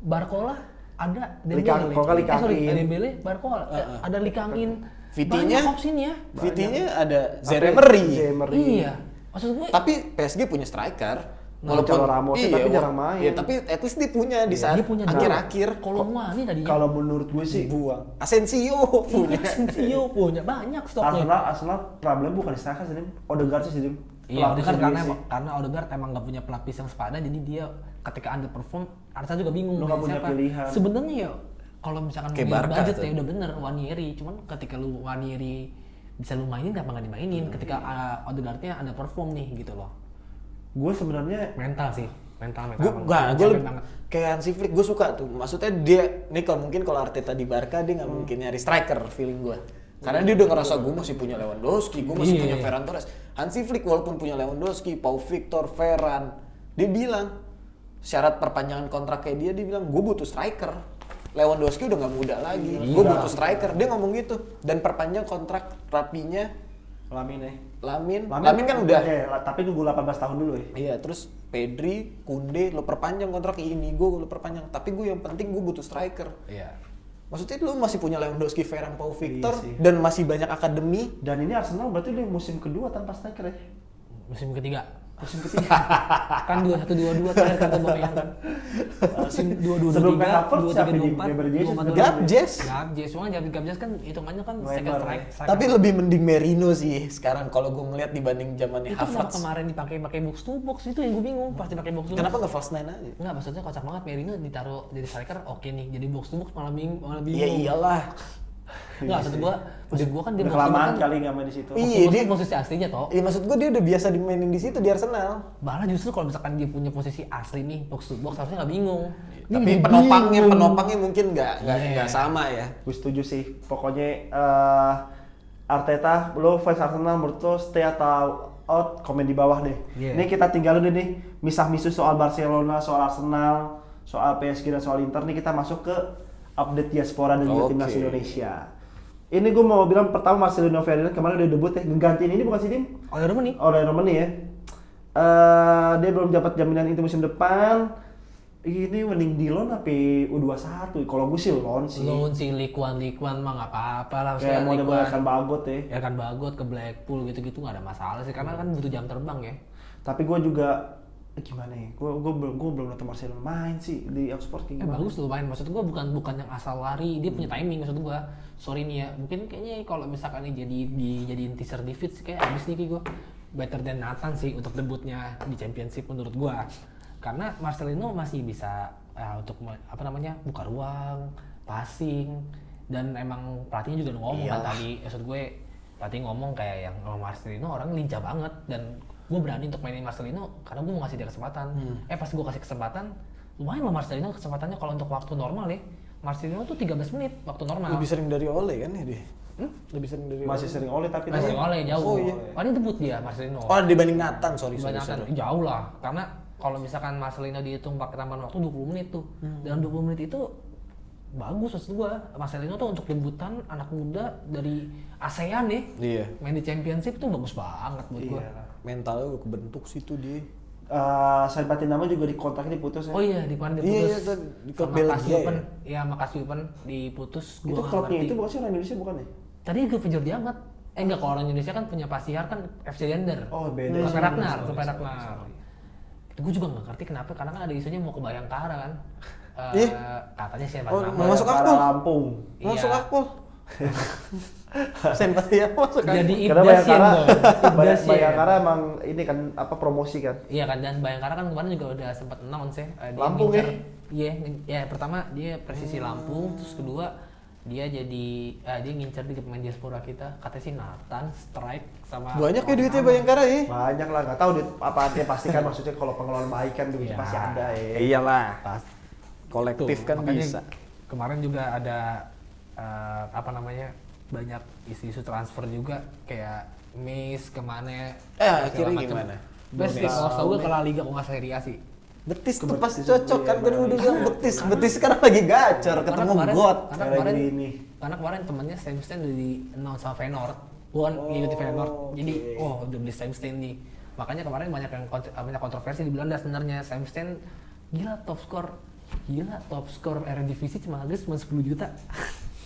Barcola ada Likang- kalau nggak Likangin. Dembele, Barcola, ada Likangin, Vitinya- banyak opsinya. Vitinya ada Zaire-Emery. Zaire-Emery. Iya, maksud gue. Tapi PSG punya striker. Gonzalo Ramos sih, tapi jarang main. Iya, tapi at least dia punya di saat dia punya akhir-akhir. Kolomani tadinya. Kalau menurut gue sih Buang. Asensio punya. Asensio punya banyak stoknya. Arsenal problem bukan di striker sih, Odegaard sih Dim. Iya, Pelapis Odegaard sendiri karena sih. karena Odegaard emang nggak punya pelapis yang sepadan, jadi dia ketika underperform, Arteta juga bingung. Lu nggak milih punya pilihan. Sebenarnya ya kalau misalkan Kayak mau Barca budget tuh. ya udah bener Wanieri, cuman ketika lu Wanieri bisa lu mainin kenapa nggak dimainin ketika Odegaardnya underperform nih gitu loh. Gue sebenarnya Mental sih, mental. Gue Capek banget. kayak Hansi Flick gue suka tuh. Maksudnya dia nih kalau mungkin kalau Arteta di Barca dia nggak mungkin nyari striker feeling gue. Karena dia udah ngerasa gue masih punya Lewandowski, gue masih Iya. punya Ferran Torres. Hansi Flick walaupun punya Lewandowski, Pau Victor, Ferran, dia bilang syarat perpanjangan kontrak kayak dia bilang gue butuh striker. Lewandowski udah nggak muda lagi, gue butuh striker. Dia ngomong gitu dan perpanjang kontrak rapinya Lamine ya. Lamin kan udah. Tapi nunggu 18 tahun dulu ya. Iya, terus Pedri, Kunde, lo perpanjang kontrak ini, gue lo perpanjang. Tapi gue yang penting gue butuh striker. Iya. Maksudnya lo masih punya Lewandowski, Ferran, Pau Victor, Iya sih. dan masih banyak akademi. Dan ini Arsenal berarti udah musim kedua tanpa striker ya. Musim ketiga. Musim ketiga. Kan 21-22 terakhir kan Aubameyang kan. Musim 22-23, Sebelum Kai Havertz siapa di 23-24, Gabriel Jesus? 24-25. Gabjes. Gabjes, cuma Gabjes kan hitungannya kan Striker. second strike. Tapi lebih mending Merino sih sekarang kalau gue ngeliat dibanding zamannya itu kenapa Havertz. kemarin dipakai box to box itu yang gue bingung pas dipakai box to box. Kenapa nggak false nine aja? Enggak, maksudnya kocak banget Merino ditaruh jadi striker oke nih, jadi box to box malah bingung. Iya iyalah. Enggak, maksud gua kan dia Udah box to box kelamaan kan kali nggak main di situ. box to Iya, box dia- kan posisi aslinya toh. Iya maksud gue dia udah biasa dimainin di situ di Arsenal. Malah justru kalau misalkan dia punya posisi asli nih box to box harusnya nggak bingung. Ini Tapi dia penopangnya mungkin nggak Iya. sama ya. Gue setuju sih. Pokoknya Arteta, lo fans Arsenal menurut lo stay atau out, komen di bawah deh. Iya. Ini kita tinggalin deh nih misah-misu soal Barcelona, soal Arsenal, soal PSG dan soal Inter. Nih kita masuk ke update diaspora dan juga Oke. timnas Indonesia. Ini gue mau bilang pertama Marcelino Ferdinand kemarin udah debut ya, ngegantiin ini bukan sih Dim? Oleh Romani. Oh, dari Romani ya. Dia belum dapat jaminan itu musim depan. Ini mending di loan apa U21? Kalau gue sih loan sih. Loan si Likuan mah nggak apa-apa lah. Kayak mau Likuan kan bagot ya. ya kan bagot ke Blackpool gitu-gitu nggak ada masalah sih karena kan butuh jam terbang ya. Tapi gue juga gimana ya? Gue belum nonton Marcelo main sih di Oxford kayak gimana. Bagus loh main, maksud gua bukan yang asal lari, dia punya timing maksud gua. Sorry nih ya, mungkin kayaknya kalau misalkan ini dijadiin teaser di feed sih kayak abis nih kayak gua better than Nathan sih untuk debutnya di Championship menurut gua. Karena Marcelino masih bisa untuk buka ruang, passing, dan emang pelatihnya juga ngomong kan tadi, maksud gue pelatih ngomong kayak yang Marcelino orang lincah banget dan gue berani untuk mainin Marcelino karena gue mau ngasih dia kesempatan. Pas gue kasih kesempatan, lumayan loh Marcelino kesempatannya kalau untuk waktu normal ya. Marcelino tuh 13 menit waktu normal. Lebih sering dari Ole kan ya dia. Lebih sering dari Masih sering Ole tapi Masih oleh jauh. Oh, iya. Paling debut dia Marcelino. Oh, dibanding Nathan, sorry. Kebanyakan jauh lah. Karena kalau misalkan Marcelino dihitung pakai tambahan waktu 20 menit tuh. Dalam 20 menit itu bagus maksud gua. Marcelino tuh untuk debutan anak muda dari ASEAN ya. Iya. Main di championship tuh bagus banget buat gua. Iya. Mentalnya udah kebentuk sih tuh dia. San Patinama juga di kontraknya diputus ya. Oh iya, di mana Iya, diputus. itu di klub sama Belgia Kasiopen. ya? Iya, sama Kasiopen diputus. Itu Gua nggak klubnya ngerti. itu bukan sih orang Indonesia bukan ya? Tadi gue penjor diangkat. Enggak, kalau orang Indonesia kan punya Pasihar kan FC Dender. Oh, beda. Klub Ragnar, Sorry, Klub sorry, Ragnar. sorry. Itu gue juga nggak ngerti kenapa, karena kan ada isunya mau ke Bayangkara kan. Iya. Katanya sih Oh, nama. mau masuk Bayangkara Akpol? Lampung. Iya. Masuk Akpol. Sempet ya masuk Akpol. Jadi Karena Ibdasien Bayangkara, dong. Ibdasien. Bayangkara emang ini kan apa promosi kan. Iya kan, dan Bayangkara kan kemarin juga udah sempat announce ya. Dia Lampung ngincer, ya? Iya, ya pertama dia presisi Lampung, terus kedua dia jadi dia ngincer di pemain diaspora kita. Katanya sih Nathan, Strike sama Banyak ya duitnya Bayangkara ya. Banyak lah, nggak tahu apa dia pasti kan maksudnya kalau pengelolaan baik kan duit Iya. pasti ada ya. Iyalah. Pas. Kolektif Tuh, kan makanya bisa. Kemarin juga ada apa namanya, banyak isu-isu transfer juga kayak Miss kemana. segala akhirnya macem. gimana? Best sih, kalau tau gue ke La Liga kok nggak Serie A sih. Betis tuh Betis pas itu, cocok kan iya, gue udah benar. bilang Betis. Betis sekarang lagi gacor Karena ketemu kemarin- God. Karena Kayak kemarin, lagi ini. karena kemarin temennya Sam Stein udah di announce sama Feyenoord. Bukan ngikutin Feyenoord. Jadi, udah beli Sam Stein nih. Makanya kemarin banyak yang banyak kontroversi di Belanda sebenarnya. Sam Stein gila top skor Eredivisie cuma 10 juta.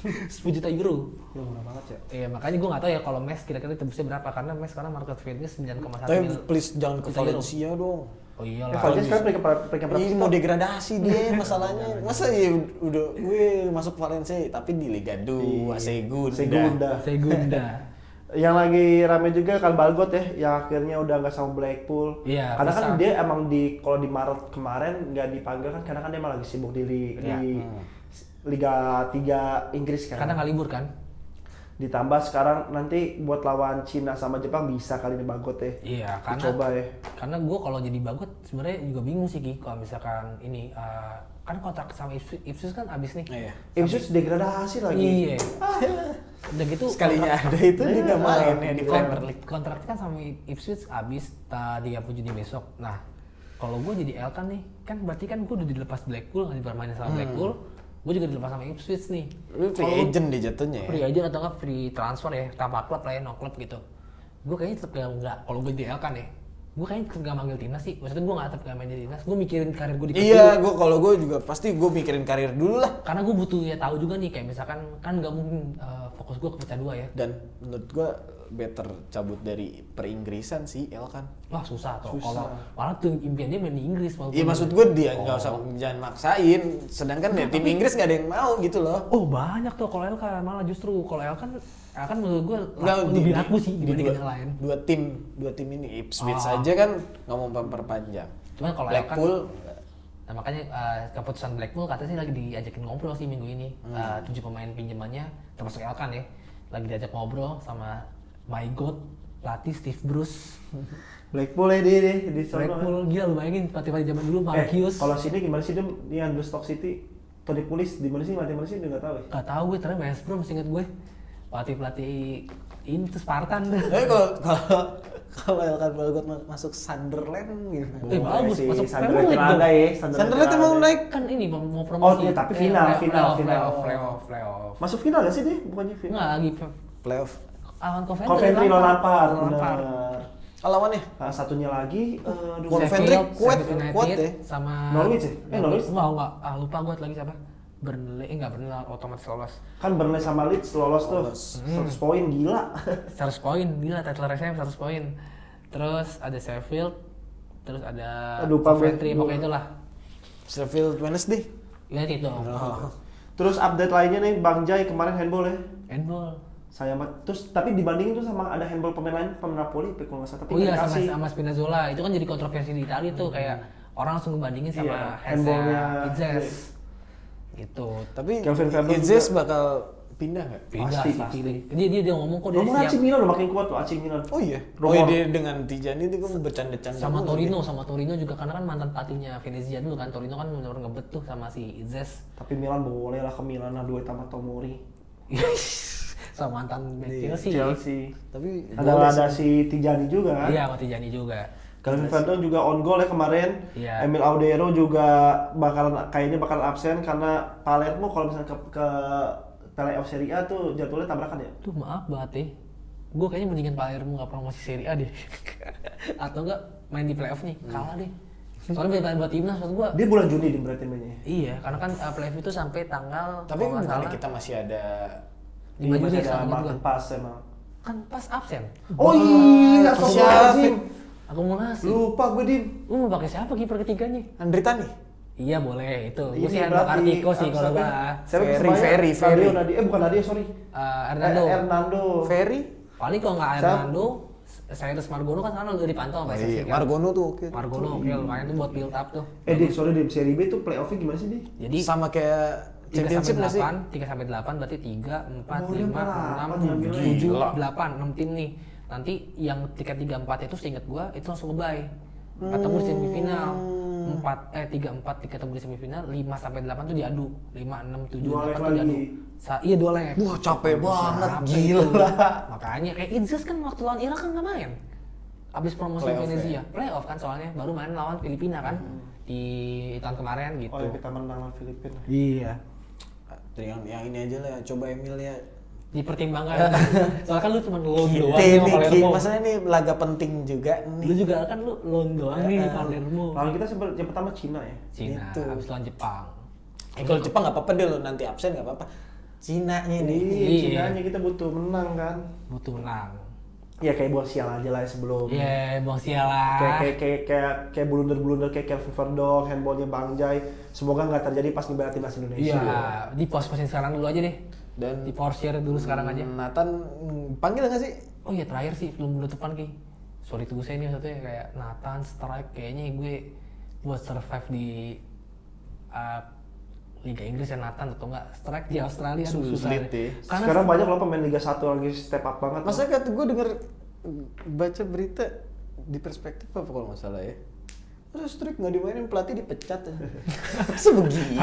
10 juta euro. Ya murah banget ya. Iya, makanya gue nggak tahu ya kalau Mes kira-kira tembusnya berapa, karena Mes sekarang market value 9,1 Tapi miliar. please jangan ke juta euro. Valencia dong. Oh iyalah. Valencia sekarang peringkat berapa? Ini mau degradasi dia masalahnya. Masa ya udah gue masuk Valencia tapi di Liga 2, Segunda. Segunda. Yang lagi rame juga kan Balgot ya, yang akhirnya udah nggak sama Blackpool. Iya, Karena kan bisa. dia emang kalau di Maret kemarin nggak dipanggil kan, karena kan dia emang lagi sibuk di Liga 3 Inggris kan. Karena nggak libur kan? Ditambah sekarang nanti buat lawan Cina sama Jepang bisa kali ini Balgot ya. Iya, karena Coba ya. karena gue kalau jadi Bagot sebenarnya juga bingung sih Ki, kalau misalkan ini kan kontrak sama Ipswich kan abis nih. Iya. Ipswich degradasi lagi. Iya. Udah gitu Sekalinya ada itu dia nggak main ya di Premier League. kontraknya kan sama Ipswich abis 30 Juni besok. Nah, kalau gue jadi Elkan nih, kan berarti kan gue udah dilepas Blackpool, nggak dipermainin sama Blackpool. Gue juga dilepas sama Ipswich nih. Lu free Kalau- agent dia jatuhnya ya. Free agent atau nggak free transfer ya, tanpa klub lah ya, no klub gitu. Gue kayaknya tetap nggak, kalau gue di Elkan ya, gue kayaknya tetap nggak manggil timnas sih. Maksudnya gue tetap nggak main di timnas. Gue mikirin karir gue di klub Iya, dulu. kalau gue juga pasti gue mikirin karir dulu lah. Karena gue butuh ya tahu juga nih, kayak misalkan kan nggak mungkin fokus gue ke pecah dua ya. Dan menurut gue better cabut dari peringgrisan sih Elkan. Wah susah tuh. Susah. Kalau malah tuh impian dia main di Inggris. walaupun- Iya maksud gue dia nggak usah jangan maksain. Sedangkan ya tim Inggris nggak ada yang mau gitu loh. Oh banyak tuh kalau Elkan, malah justru kalau Elkan menurut gue Nggak, lebih laku sih di dibanding yang lain. dua tim ini Ipswich Ah. aja kan nggak mau memperpanjang. Cuman kalau Blackpool nah makanya keputusan Blackpool katanya sih lagi diajakin ngobrol sih minggu ini. 7 pemain pinjamannya termasuk Elkan ya, lagi diajak ngobrol sama My God pelatih Steve Bruce. Blackpool ya dia di sana. Blackpool gila, lu bayangin pelatih zaman dulu Marquinhos. Kalau sini gimana sih dia di Stoke City? Tony Pulis di mana sih? Mati mana sih? Dia nggak tahu ya. Gak tau gue, ternyata West Brom seinget gue. Pelatih ini tuh Spartan. tapi kalau Elkan Balgot masuk Sunderland gitu. Bagus, sih. masuk Sunderland Premier League ada dong. ya. Sunderland emang naik. Kan ini mau promosi. Oh, iya, tapi final. Playoff. Masuk final gak sih dia? Bukannya final. Enggak lagi Playoff. lawan Coventry lawan Lampard. Lampard. Bener. Lawannya Satunya lagi aduh, Coventry kuat United ya. sama Norwich ya? Norwich? Enggak. Lupa gue lagi siapa. Burnley, enggak Burnley otomatis lolos. kan Burnley sama Leeds lolos tuh. Lolos. 100 poin gila. 100 poin, gila title race-nya 100 poin. Terus ada Sheffield, terus ada Aduh, lupa gue. Coventry, pokoknya itulah. Sheffield Wednesday. United dong. Terus update lainnya nih Bang Jai kemarin handball ya. Handball. Saya terus tapi dibandingin tuh sama ada handball pemain lain pemain Napoli kalau nggak salah tapi Oh iya, nggak sama, dikasih. sama Spinazzola. Itu kan jadi kontroversi di Italia tuh, kayak orang langsung ngebandingin sama Iya, handballnya handballnya, Izzes. Gitu. Tapi Kelvin Faber Izzes juga. bakal pindah nggak? Pindah Pasti, sih, pasti. pilih. Dia ngomong kok dia Ngomong AC siap. Milan udah makin kuat tuh AC Milan. Oh iya. Rumor. Oh iya dia dengan Tijani itu kan bercanda-canda. Sama mulu Torino juga, karena kan mantan pelatihnya Venezia dulu kan. Torino kan benar-benar ngebet tuh sama si Izzes. Tapi Milan boleh lah ke Milan lah duet sama Tomori. sama mantan back Iya, Chelsea. Tapi Ada si Tijani juga kan. Iya, sama Tijani juga. Calvin Verdon juga on goal ya kemarin. Iya. Emil Audero juga kayaknya bakalan absen karena Palermo kalau misalnya ke playoff Serie A tuh jadwalnya tabrakan ya. Tuh maaf banget ya. Gue kayaknya mendingan Palermo nggak promosi Serie A deh. Atau enggak main di playoff nih, kalah deh. Soalnya buat timnas maksud gue. Dia bulan Juni berarti mainnya. Iya, karena kan playoff itu sampai tanggal tapi kalau nggak bukannya salah kita masih ada 5 Juni masih ada sama market juga. pass emang. Kan pas absen. Oh iya, Siapa? Akumulasi. Lupa gue Din. Lu mau pakai siapa kiper ketiganya? Andri Tani. Iya boleh itu. Gue Ini sih Hendo berarti Kartiko sih kalau siapa? gua. Siapa Ferry, Persebaya? Ferry. Sadio Nadia, bukan Nadia, sorry. Hernando. Hernando. Ferry. Paling kalau nggak Siapa? Hernando, Cyrus Margono kan sekarang udah dipantau sama PSSI kan. Margono tuh oke. Margono oke lumayan tuh buat build up tuh. Dim, sorry Dim, Serie B tuh playoff-nya gimana sih Dim? Jadi Sama kayak 3 championship nggak sih? sampai 8 berarti 3, 4, Oh, 5, 6, 7, Gila. 8, 6 tim nih. Nanti yang tiket 3, 4 itu seinget gua itu langsung nge-buy. Ketemu di semifinal. 3, 4 ketemu di semifinal, 5 sampai 8 tuh diadu. 5, 6, 7, Dua 8 leg tuh diadu. lagi. Iya 2 leg. Wah capek banget, Capek gila. tuh. Makanya kayak Idzas kan waktu lawan Irak kan nggak main. Abis promosi Playoff Venezia, playoff kan soalnya baru main lawan Filipina kan di tahun kemarin gitu. Oh ya kita menang lawan Filipina. Iya. Yang ini aja lah, coba Emil ya. Dipertimbangkan. Soalnya kan lu cuma loan doang Ini sama Palermo. masalah ini laga penting juga Lu nih. juga kan lu loan doang nih di Palermo. Lawan kita yang pertama Cina ya. Cina, Gitu. abis lawan Jepang. Kalau Jepang nggak apa-apa deh lo nanti absen nggak apa-apa. Cina-nya nih. Iya, Iya. Cinanya kita butuh menang kan. Butuh menang. Ya kayak buat sial aja lah ya sebelum. Iya, buang sialah. Kayak blunder-blunder kayak Calvin Verdon, handballnya Bang Jai. Semoga nggak terjadi pas ngebela timnas Indonesia. Iya, di pos-posin sekarang dulu aja deh. Dan Di porsir dulu sekarang aja. Nathan panggil nggak sih? Oh iya terakhir sih belum penutupan Ki. Sorry tunggu saya ini maksudnya kayak Nathan strike kayaknya gue buat survive di Liga Inggris ya Nathan atau enggak strike di Australia aduh, susah. Sulit deh. ya. Karena Sekarang banyak loh pemain Liga 1 lagi step up banget. Masa kata gue denger baca berita di perspektif apa kalau nggak salah ya? Terus trik nggak dimainin pelatih dipecat. Sebegitu.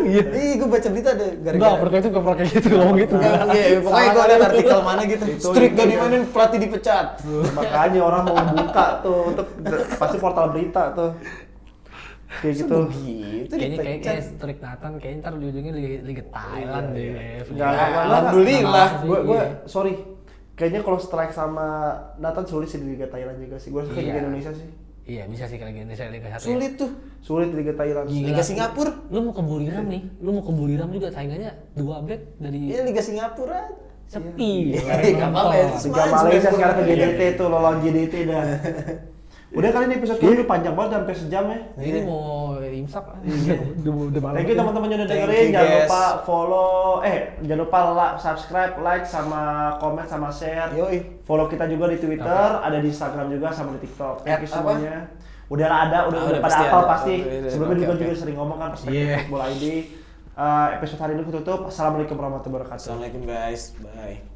Iya. Gue baca berita ada enggak gara-gara. percaya itu enggak pernah kayak gitu ngomong gitu. Iya, pokoknya gue liat artikel mana gitu. Itu Strik gak intinya. dimainin pelatih dipecat. Makanya orang mau buka tuh untuk pasti portal berita tuh. Kayak gitu. Gitu Kayaknya dipecat. strik Nathan kayaknya ntar ujungnya Liga Thailand deh. Alhamdulillah. Gue sorry. Kayaknya kalau strike sama Nathan sulit sih di Liga Thailand juga sih. Gue suka Iya. Liga Indonesia sih. Iya bisa sih kalau Indonesia Liga 1. Sulit tuh. Sulit di Liga Thailand. Gila. Liga Singapura. Lu mau ke Buriram nih, lu mau ke Buriram juga saingannya 2 back dari Iya Liga Singapura. sepi. Iya, nggak apa-apa ya. Liga Malaysia sekarang ke GDT tuh, lo lawan GDT dah. Udah kali ini episode kedua panjang banget hampir sejam ya. Ini mau imsak. Udah malam. Thank you teman-teman yang udah Thank dengerin. you, Jangan guys. lupa follow, jangan lupa subscribe, like, sama komen, sama share. Yoi. Follow kita juga di Twitter, ada di Instagram juga, sama di TikTok. Thank you Apa? semuanya. Udah ada, udah udah pada pasti hafal ada. pasti. Oke, Sebelumnya oke, juga oke. juga sering ngomong kan perspektif Yeah. bola ID. Episode hari ini tutup. Assalamualaikum warahmatullahi wabarakatuh. Assalamualaikum guys. Bye.